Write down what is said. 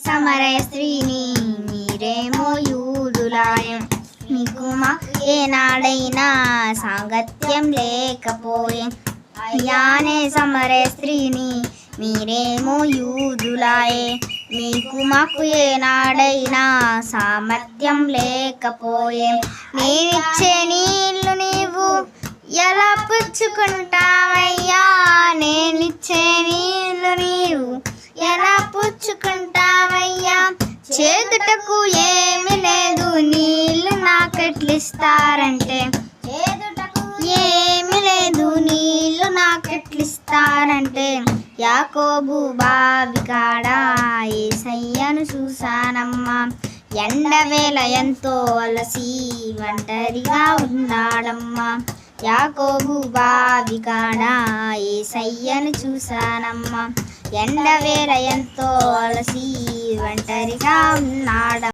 సమరయ స్త్రీని మీరేమో యూదులాయం, మీకు మాకు ఏనాడైనా సాంగత్యం లేకపోయే. అయ్యానే సమరయ స్త్రీని మీరేమో యూదులాయే, మీకు మాకు ఏనాడైనా సామర్థ్యం లేకపోయే. నేనిచ్చే నీళ్ళు నీవు ఎలా పుచ్చుకుంటావయ్యా, నేనిచ్చే నీళ్ళు నీవు ఎలా పుచ్చుకుంటావయ్యా. చేదుటకు ఏమి లేదు నీళ్ళు నాకెట్లిస్తారంటే, ఏమి లేదు నీళ్ళు నాకెట్లిస్తారంటే. యాకోబు బావి కాడ యేసయ్యను చూసానమ్మా, ఎండవేళ ఎంతో అలసి ఒంటరిగా ఉన్నాడమ్మా. యాకోబు బావి కాడ యేసయ్యను చూసానమ్మా, ఎండవేళ ఎంతో అలసి ఒంటరిగా ఉన్నాడమ్మా.